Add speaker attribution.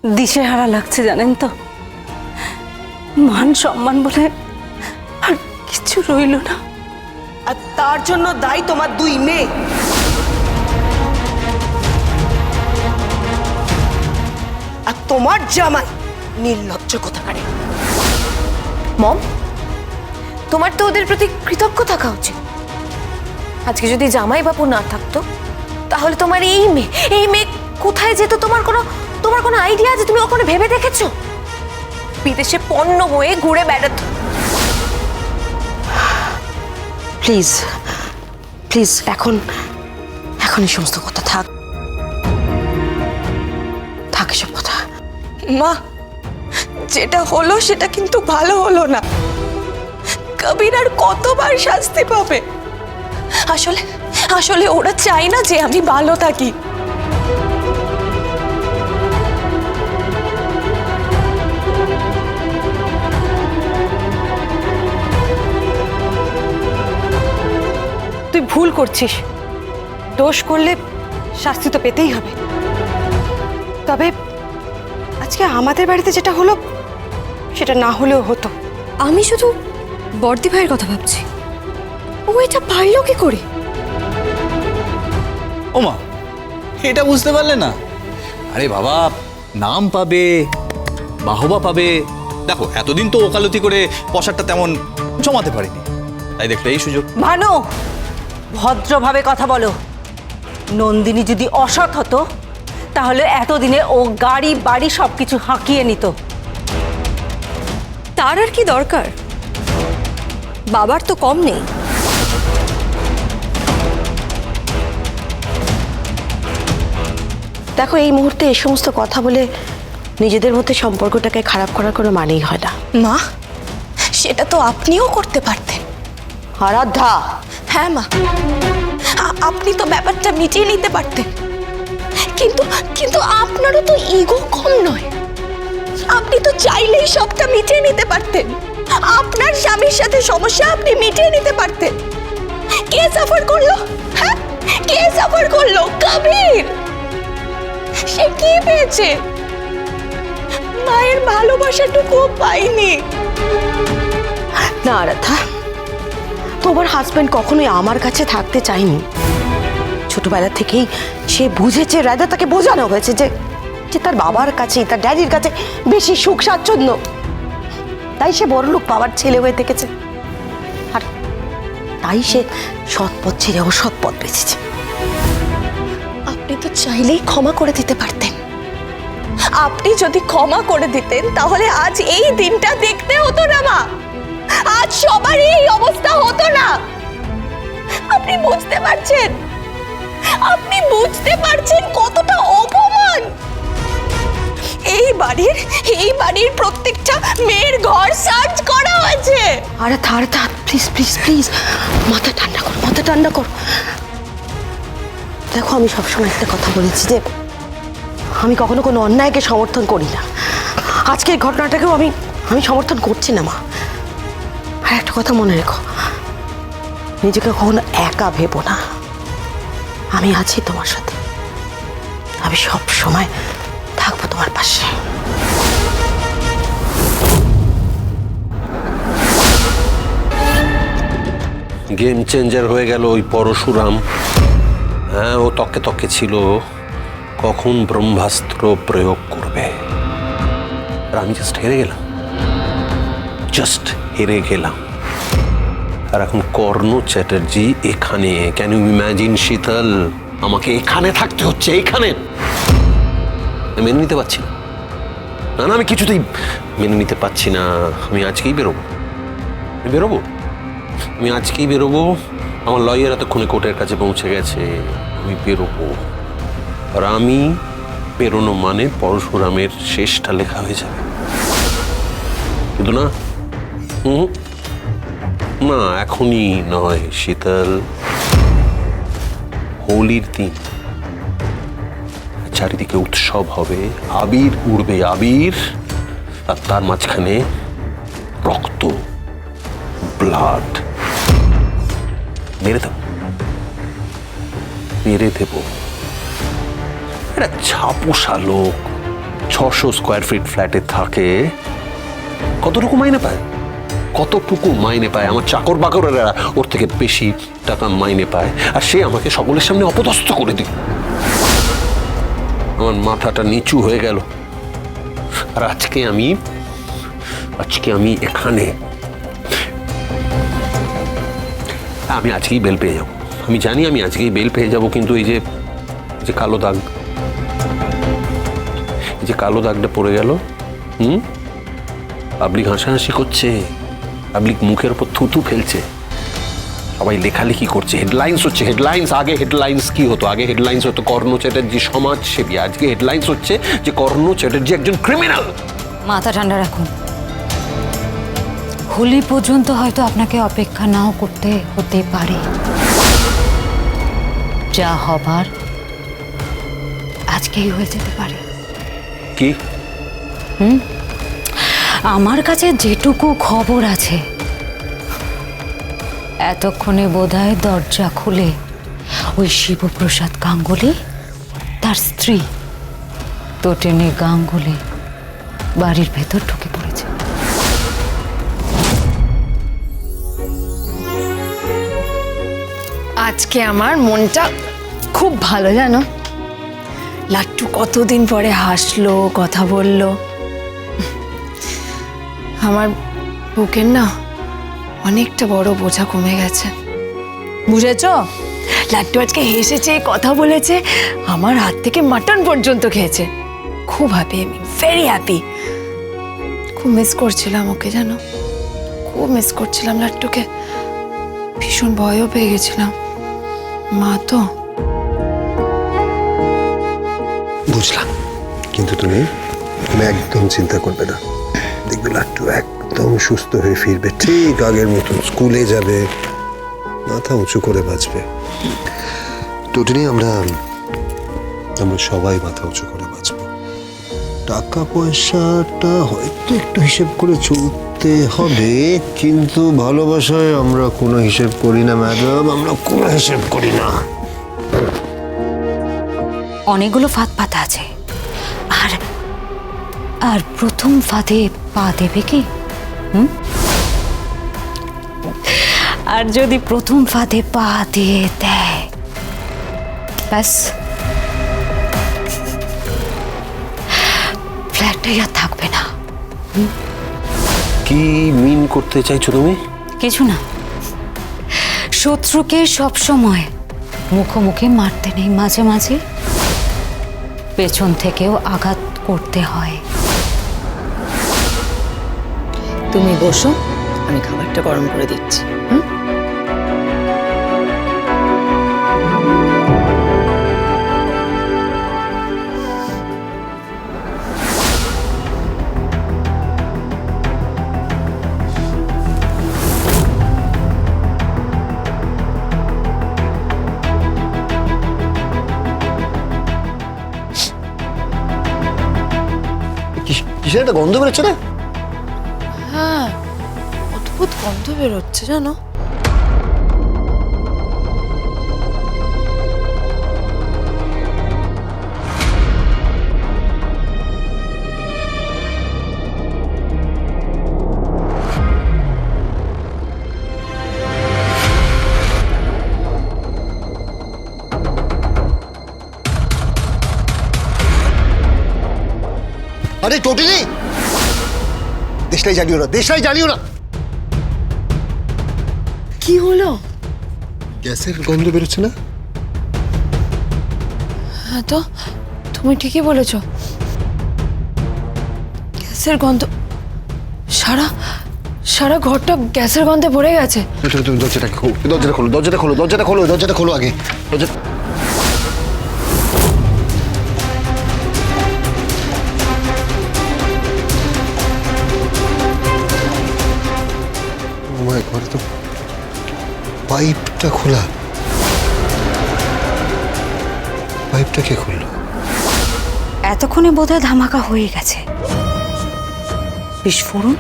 Speaker 1: দিশেহারা লাগছে জানেন তো। মান সম্মান বলে আর কিছু রইল না।
Speaker 2: আর তার জন্য দায়ী তোমার দুই মেয়ে। আর তোমার জামাই নির্লজ্জ কোথাকারে।
Speaker 3: মম, তোমার তো ওদের প্রতি কৃতজ্ঞ থাকা উচিত। আজকে যদি জামাই বাপু না থাকতো তাহলে তোমার এই মেয়ে কোথায় যেত? তোমার কোনো আইডিয়া আছে? তুমি ওখানে ভেবে দেখেছো? বিদেশে পণ্য হয়ে ঘুরে বেড়াতো।
Speaker 2: প্লিজ প্লিজ, এখন এই সমস্ত কথা থাক এসব কথা।
Speaker 4: মা, যেটা হলো সেটা কিন্তু ভালো হলো না। কবির আর কতবার শাস্তি পাবে? আসলে ওরা চায় না যে আমি ভালো থাকি।
Speaker 5: তুই ভুল করছিস। দোষ করলে শাস্তি তো পেতেই হবে। তবে আজকে আমাদের বাড়িতে যেটা হলো সেটা না হলেও হতো।
Speaker 3: আমি শুধু বর্দি ভাইয়ের কথা ভাবছি। ও এটা পারলো কি করে?
Speaker 6: ওমা, এটা বুঝতে পারলে না? আরে বাবা, নাম পাবে, বাহবা পাবে। দেখো, এতদিন তো ওকালতি করে পয়সাটা তেমন জমাতে পারিনি, তাই দেখলে এই সুযোগ।
Speaker 1: ভানু, ভদ্রভাবে কথা বলো। নন্দিনী যদি অসৎ হতো তাহলে এতদিনে ও গাড়ি বাড়ি সবকিছু হাঁকিয়ে নিত।
Speaker 3: তার আর কি দরকার? বাবার তো কম নেই।
Speaker 2: দেখো, এই মুহূর্তে এই সমস্ত কথা বলে নিজেদের মধ্যে সম্পর্কটাকে খারাপ করার কোনো মানেই হয় না।
Speaker 4: মা, সেটা তো আপনিও করতে পারতেন।
Speaker 2: আরাধ্যা,
Speaker 4: হ্যাঁ মা, আপনি তো ব্যাপারটা মিটিয়ে নিতে পারতেন। কিন্তু আপনারও তো ইগো কম নয়। আপনি তো চাইলেই সবটা মিটিয়ে নিতে পারতেন। আপনার স্বামীর সাথে সমস্যা আপনি মিটিয়ে নিতে পারতেন। কে সাফার করলো? হ্যাঁ, কে সাফার করলো? কবির। সে কি পেয়েছে? মায়ের ভালোবাসাটুকুও পাইনি।
Speaker 2: না আরাধ্যা, তোমার হাজবেন্ড কখনোই আমার কাছে থাকতে চায়নি। ছোটবেলা থেকেই সে বুঝেছে, রাজা তাকে বোঝানো হয়েছে যে তার বাবার কাছে, তার ড্যাডির কাছে বেশি সুখ স্বাচ্ছন্দ্য। তাই সে বড়লোক পাওয়ার ছেলে হয়ে থেকেছে। আর তাই সে সৎ পথ ছেড়ে অসৎ পথ বেঁচেছে।
Speaker 4: আপনি তো চাইলেই ক্ষমা করে দিতে পারতেন। আপনি যদি ক্ষমা করে দিতেন তাহলে আজ এই দিনটা দেখতে হতো না মা। আজ সবারই এই অবস্থা হতো না। আপনি বুঝতে পারছেন? আপনি বুঝতে পারছেন কতটা অপমান? এই বাড়ির প্রত্যেকটা মেয়ের ঘর সার্চ করা হয়েছে।
Speaker 2: আরে থার প্লিজ প্লিজ প্লিজ, মাথা ঠান্ডা করো, মাথা ঠান্ডা করো। দেখো, আমি সবসময় একটা কথা বলেছি যে আমি কখনো কোনো অন্যায়কে সমর্থন করি না। আজকের ঘটনাটাকেও আমি সমর্থন করছি না মা। আর একটা কথা মনে রেখো, নিজেকে কখনো একা ভেবো না। আমি আছি তোমার সাথে, আমি সব সময় থাকবো তোমার পাশে।
Speaker 7: গেম চেঞ্জার হয়ে গেল ওই পরশুরাম। হ্যাঁ, ও তককে তককে ছিল কখন ব্রহ্মাস্ত্র প্রয়োগ করবে। আর আমি জাস্ট হেরে গেলাম। আর এখন কর্ণ চ্যাটার্জি এখানে। ক্যান ইউ ইম্যাজিন শীতল? আমাকে এখানে থাকতে হচ্ছে, এখানে। মেনে নিতে পারছি না। না, আমি কিছুতেই মেনে নিতে পারছি না। আমি আজকেই বেরোবো। আমার লয়ার এতক্ষণে কোর্টের কাছে পৌঁছে গেছে। আমি বেরোবো। আর আমি বেরোনো মানে পরশুরামের শেষটা লেখা হয়ে যাবে। কিন্তু না, না, এখনই নয় শীতল। হোলির দিন চারিদিকে উৎসব হবে, আবির উড়বে, আবির। আর তার মাঝখানে রক্ত, ব্লাড। মেরে দেব। এটা ছাপোষা লোক, 600 স্কোয়ার ফিট ফ্ল্যাটে থাকে, কতটুকু মাইনে পায়? কতটুকু মাইনে পায়? আমার চাকর বাকরেরা ওর থেকে বেশি টাকা মাইনে পায়, আর সে আমাকে সকলের সামনে অপদস্থ করে দিল। আমার মাথাটা নিচু হয়ে গেল। আর আজকে আমি এখানে, আমি আজকেই বেল পেয়ে যাব। আমি জানি আমি আজকেই বেল পেয়ে যাব, কিন্তু এই যে কালো দাগ, এই যে কালো দাগটা পড়ে গেল, পাবলিক হাসাহাসি করছে, পাবলিক মুখের উপর থুতু ফেলছে, সবাই লেখালেখি করছে, হেডলাইন্স হচ্ছে। হেডলাইন্স, আগে হেডলাইন্স কি হতো? আগে হেডলাইন্স হতো কর্ণ চ্যাটার্জি সমাজসেবী, আজকে হেডলাইন্স হচ্ছে যে কর্ণ চ্যাটার্জি একজন ক্রিমিনাল।
Speaker 8: মাথা ঠান্ডা রাখুন। হোলি পর্যন্ত হয়তো আপনাকে অপেক্ষা নাও করতে হতে পারে। যা হবার আজকেই হয়ে যেতে পারে।
Speaker 7: কি?
Speaker 8: আমার কাছে যেটুকু খবর আছে, এতক্ষণে বোধহয় দরজা খুলে ওই শিবপ্রসাদ গাঙ্গুলি, তার স্ত্রী তটিনী গাঙ্গুলি বাড়ির ভেতর ঢুকে পড়েছে।
Speaker 4: আজকে আমার মনটা খুব ভালো, জানো। লাট্টু কতদিন পরে হাসলো, কথা বললো। আমার বুকের না অনেকটা বড় বোঝা কমে গেছে, বুঝেছ? লাট্টু আজকে হেসেছে, কথা বলেছে, আমার হাত থেকে মাটন পর্যন্ত খেয়েছে। খুব হ্যাপি আমি, ভেরি হ্যাপি। খুব মিস করছিলাম ওকে, জানো, খুব মিস করছিলাম লাট্টুকে। ভীষণ ভয়ও পেয়ে গেছিলাম। মা তো
Speaker 9: বুঝলাম, কিন্তু তুমি একদম চিন্তা করবে না। দেখবে লাট্টু একদম সুস্থ হয়ে ফিরবে, ঠিক আগের মতন স্কুলে যাবে, মাথা উঁচু করে বাঁচবে। টোটালি আমরা সবাই মাথা উঁচু করে বাঁচবো। টাকা পয়সাটা হয়তো একটু হিসেব করে চলতে হবে, কিন্তু ভালোবাসায় আমরা কোনো হিসেব করি না ম্যাডাম, আমরা কোনো হিসেব করি না।
Speaker 8: অনেকগুলো ফাঁদ পাতা আছে, আর প্রথম ফাঁদে পা দেবে কি? আর যদি প্রথম ফাঁদে পা দিয়ে দেয়, ব্যাস ফ্ল্যাটটাই আর থাকবে না।
Speaker 7: কি মিন করতে চাইছো তুমি?
Speaker 8: কিছু না, শত্রুকে সবসময় মুখোমুখি মারতে নেই, মাঝে মাঝে পেছন থেকেও আঘাত করতে হয়।
Speaker 4: তুমি বসো, আমি খাবারটা গরম করে দিচ্ছি।
Speaker 9: কিসের একটা গন্ধ বেরোচ্ছে না?
Speaker 4: হ্যাঁ, অদ্ভুত গন্ধ বেরোচ্ছে, জানো।
Speaker 9: আরে টোটালি দেশটাই জানিও না, দেশটাই জানিও না।
Speaker 4: কি হলো?
Speaker 9: গ্যাসের গন্ধ বেরোচ্ছে না?
Speaker 4: হ্যাঁ তো, তুমি ঠিকই বলেছ, গ্যাসের গন্ধ। সারা সারা ঘরটা গ্যাসের গন্ধে ভরে গেছে।
Speaker 9: তুমি দরজাটা খোলো, দরজাটা খোলো, দরজাটা খোলো, দরজাটা খোলো, দরজাটা খোলো আগে, দরজা। ঘরে তো পাইপটা খোলা, পাইপটা কে খুললো?
Speaker 8: এতক্ষণে বোধহয় ধামাকা হয়ে গেছে। বিস্ফোরণ।